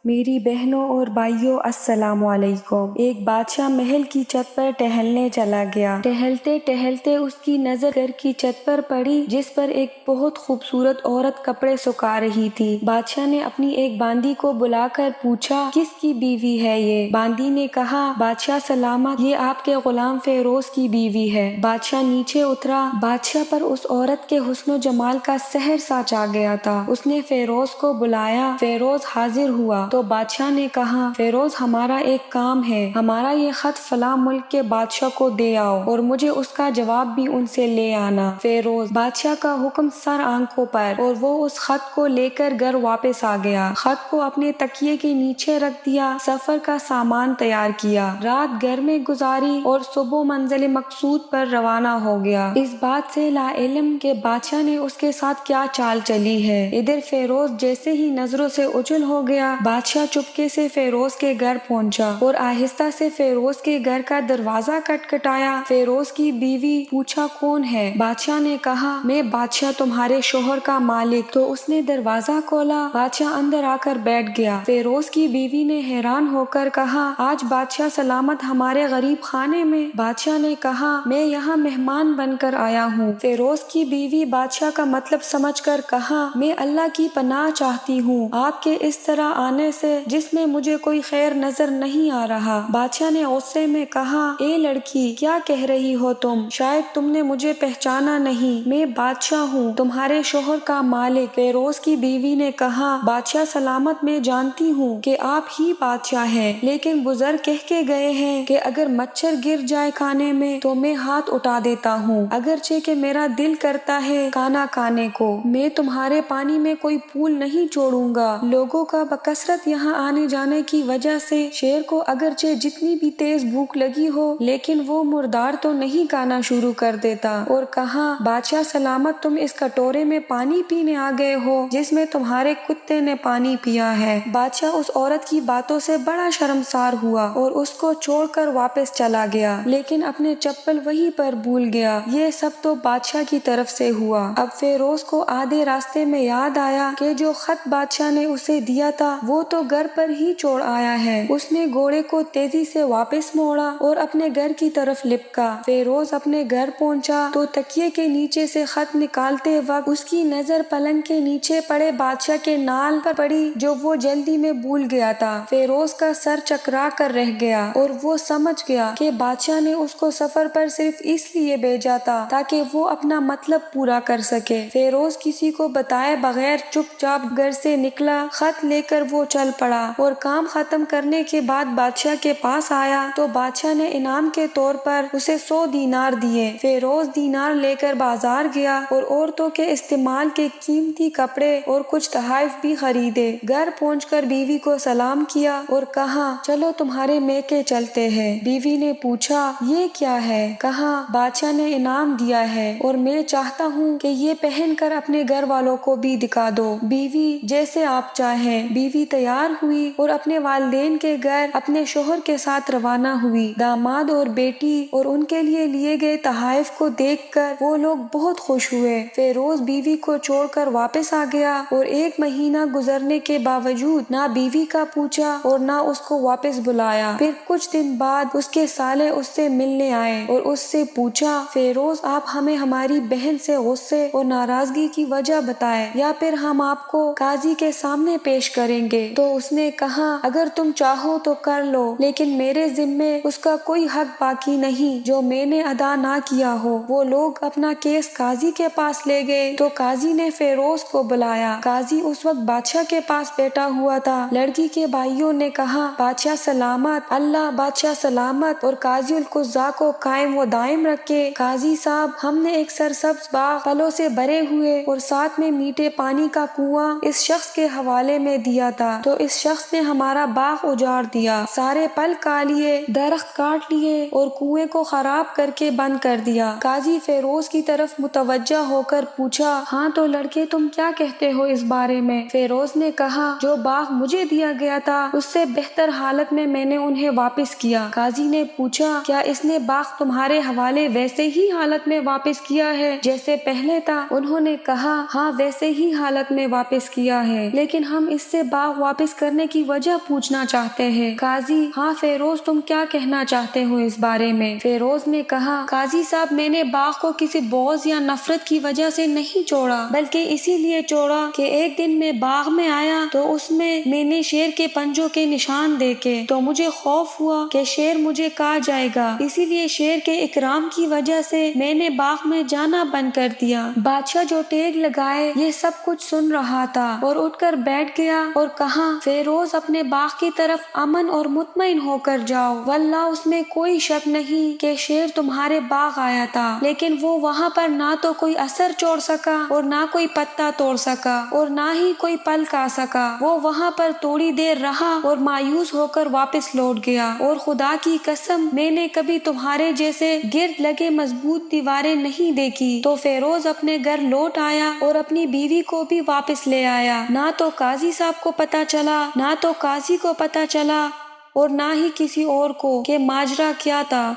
میری بہنوں اور بھائیوں السلام علیکم۔ ایک بادشاہ محل کی چھت پر ٹہلنے چلا گیا۔ ٹہلتے ٹہلتے اس کی نظر گھر کی چھت پر پڑی جس پر ایک بہت خوبصورت عورت کپڑے سکھا رہی تھی۔ بادشاہ نے اپنی ایک باندی کو بلا کر پوچھا کس کی بیوی ہے یہ؟ باندی نے کہا بادشاہ سلامت، یہ آپ کے غلام فیروز کی بیوی ہے۔ بادشاہ نیچے اترا۔ بادشاہ پر اس عورت کے حسن و جمال کا سحر سا چھا گیا تھا۔ اس نے فیروز کو بلایا۔ فیروز حاضر ہوا تو بادشاہ نے کہا فیروز ہمارا ایک کام ہے، ہمارا یہ خط فلاں ملک کے بادشاہ کو دے آؤ اور مجھے اس کا جواب بھی ان سے لے آنا۔ فیروز بادشاہ کا حکم سر آنکھوں پر، اور وہ اس خط کو لے کر گھر واپس آ گیا۔ خط کو اپنے تکیے کے نیچے رکھ دیا، سفر کا سامان تیار کیا، رات گھر میں گزاری اور صبح منزل مقصود پر روانہ ہو گیا۔ اس بات سے لا علم کہ بادشاہ نے اس کے ساتھ کیا چال چلی ہے۔ ادھر فیروز جیسے ہی نظروں سے اوجھل ہو گیا، بادشاہ چپکے سے فیروز کے گھر پہنچا اور آہستہ سے فیروز کے گھر کا دروازہ کھٹکھٹایا۔ فیروز کی بیوی پوچھا کون ہے؟ بادشاہ نے کہا میں بادشاہ تمہارے شوہر کا مالک۔ تو اس نے دروازہ کھولا۔ بادشاہ اندر آ کر بیٹھ گیا۔ فیروز کی بیوی نے حیران ہو کر کہا آج بادشاہ سلامت ہمارے غریب خانے میں؟ بادشاہ نے کہا میں یہاں مہمان بن کر آیا ہوں۔ فیروز کی بیوی بادشاہ کا مطلب سمجھ کر کہا میں اللہ کی پناہ چاہتی ہوں آپ کے اس طرح آنے سے جس میں مجھے کوئی خیر نظر نہیں آ رہا۔ بادشاہ نے غصے میں کہا اے لڑکی کیا کہہ رہی ہو تم؟ شاید تم نے مجھے پہچانا نہیں، میں بادشاہ ہوں، تمہارے شوہر کا مالک۔ فیروز کی بیوی نے کہا بادشاہ سلامت میں جانتی ہوں کہ آپ ہی بادشاہ ہیں، لیکن بزرگ کہہ کے گئے ہیں کہ اگر مچھر گر جائے کھانے میں تو میں ہاتھ اٹھا دیتا ہوں، اگرچہ کہ میرا دل کرتا ہے کھانا کھانے کو۔ میں تمہارے پانی میں کوئی پھول نہیں چھوڑوں گا۔ لوگوں کا بکثرت یہاں آنے جانے کی وجہ سے شیر کو اگرچہ جتنی بھی تیز بھوک لگی ہو لیکن وہ مردار تو نہیں کھانا شروع کر دیتا، اور کہا بادشاہ سلامت تم اس کٹورے میں پانی پینے آ گئے ہو جس میں تمہارے کتے نے پانی پیا ہے۔ بادشاہ اس عورت کی باتوں سے بڑا شرمسار ہوا اور اس کو چھوڑ کر واپس چلا گیا، لیکن اپنے چپل وہیں پر بھول گیا۔ یہ سب تو بادشاہ کی طرف سے ہوا۔ اب فیروز کو آدھے راستے میں یاد آیا کہ جو خط بادشاہ نے اسے دیا تھا وہ تو گھر پر ہی چھوڑ آیا ہے۔ اس نے گھوڑے کو تیزی سے واپس موڑا اور اپنے گھر کی طرف لپکا۔ فیروز اپنے گھر پہنچا تو تکیے کے نیچے سے خط نکالتے وقت اس کی نظر پلنگ کے نیچے پڑے بادشاہ کے نام پر پڑی جو وہ جلدی میں بھول گیا تھا۔ فیروز کا سر چکرا کر رہ گیا اور وہ سمجھ گیا کہ بادشاہ نے اس کو سفر پر صرف اس لیے بھیجا تھا تاکہ وہ اپنا مطلب پورا کر سکے۔ فیروز کسی کو بتائے بغیر چپ چاپ گھر سے نکلا، خط لے کر وہ چل پڑا اور کام ختم کرنے کے بعد بادشاہ کے پاس آیا تو بادشاہ نے انعام کے طور پر اسے 100 دینار دیے۔ فیروز دینار لے کر بازار گیا اور عورتوں کے استعمال کے قیمتی کپڑے اور کچھ تحائف بھی خریدے۔ گھر پہنچ کر بیوی کو سلام کیا اور کہا چلو تمہارے میکے چلتے ہیں۔ بیوی نے پوچھا یہ کیا ہے؟ کہا بادشاہ نے انعام دیا ہے اور میں چاہتا ہوں کہ یہ پہن کر اپنے گھر والوں کو بھی دکھا دو۔ بیوی جیسے آپ چاہیں۔ بیوی تیار ہوئی اور اپنے والدین کے گھر اپنے شوہر کے ساتھ روانہ ہوئی۔ داماد اور بیٹی اور ان کے لیے گئے تحائف کو دیکھ کر وہ لوگ بہت خوش ہوئے۔ فیروز بیوی کو چھوڑ کر واپس آ گیا اور 1 مہینہ گزرنے کے باوجود نہ بیوی کا پوچھا اور نہ اس کو واپس بلایا۔ پھر کچھ دن بعد اس کے سالے اس سے ملنے آئے اور اس سے پوچھا فیروز آپ ہمیں ہماری بہن سے غصے اور ناراضگی کی وجہ بتائیں یا پھر ہم آپ کو قاضی کے سامنے پیش کریں گے۔ تو اس نے کہا اگر تم چاہو تو کر لو، لیکن میرے ذمے اس کا کوئی حق باقی نہیں جو میں نے ادا نہ کیا ہو۔ وہ لوگ اپنا کیس قاضی کے پاس لے گئے تو قاضی نے فیروز کو بلایا۔ قاضی اس وقت بادشاہ کے پاس بیٹھا ہوا تھا۔ لڑکی کے بھائیوں نے کہا بادشاہ سلامت، اللہ بادشاہ سلامت اور قاضی القضاء کو قائم و دائم رکھے۔ قاضی صاحب ہم نے ایک سرسبز باغ پھلوں سے بھرے ہوئے اور ساتھ میں میٹھے پانی کا کنواں اس شخص کے حوالے میں دیا تھا، تو اس شخص نے ہمارا باغ اجاڑ دیا، سارے پھل کھا لیے، درخت کاٹ لیے اور کنویں کو خراب کر کے بند کر دیا۔ قاضی فیروز کی طرف متوجہ ہو کر پوچھا ہاں تو لڑکے تم کیا کہتے ہو اس بارے میں؟ فیروز نے کہا جو باغ مجھے دیا گیا تھا اس سے بہتر حالت میں نے انہیں واپس کیا۔ قاضی نے پوچھا کیا اس نے باغ تمہارے حوالے ویسے ہی حالت میں واپس کیا ہے جیسے پہلے تھا؟ انہوں نے کہا ہاں ویسے ہی حالت میں واپس کیا ہے، لیکن ہم اس سے باغ واپس کرنے کی وجہ پوچھنا چاہتے ہیں۔ قاضی: ہاں فیروز، تم کیا کہنا چاہتے ہو اس بارے میں؟ فیروز نے کہا: قاضی صاحب، میں نے باغ کو کسی بغض یا نفرت کی وجہ سے نہیں چھوڑا، بلکہ اسی لیے چھوڑا کہ ایک دن میں باغ میں آیا تو اس میں نے شیر کے پنجوں کے نشان دیکھے تو مجھے خوف ہوا کہ شیر مجھے کھا جائے گا، اسی لیے شیر کے اکرام کی وجہ سے میں نے باغ میں جانا بند کر دیا۔ بادشاہ جو ٹیک لگائے یہ سب کچھ سن رہا تھا اور اٹھ کر بیٹھ گیا اور کہا: فیروز، اپنے باغ کی طرف امن اور مطمئن ہو کر جاؤ، واللہ اس میں کوئی شک نہیں کہ شیر تمہارے باغ آیا تھا، لیکن وہ وہاں پر نہ تو کوئی اثر چھوڑ سکا اور نہ کوئی پتا توڑ سکا اور نہ ہی کوئی پل کھا سکا۔ وہ وہاں پر تھوڑی دیر رہا اور مایوس ہو کر واپس لوٹ گیا، اور خدا کی قسم میں نے کبھی تمہارے جیسے گرد لگے مضبوط دیواریں نہیں دیکھی۔ تو فیروز اپنے گھر لوٹ آیا اور اپنی بیوی کو بھی واپس لے آیا۔ نہ تو قاضی صاحب کو پتا چلا، نہ تو قاضی کو پتا چلا اور نہ ہی کسی اور کو کہ ماجرا کیا تھا۔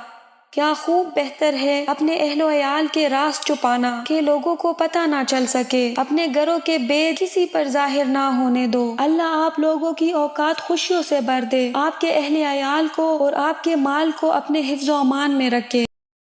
کیا خوب بہتر ہے اپنے اہل و عیال کے راز چھپانا کہ لوگوں کو پتہ نہ چل سکے، اپنے گھروں کے بید کسی پر ظاہر نہ ہونے دو۔ اللہ آپ لوگوں کی اوقات خوشیوں سے بھر دے، آپ کے اہل عیال کو اور آپ کے مال کو اپنے حفظ و امان میں رکھے۔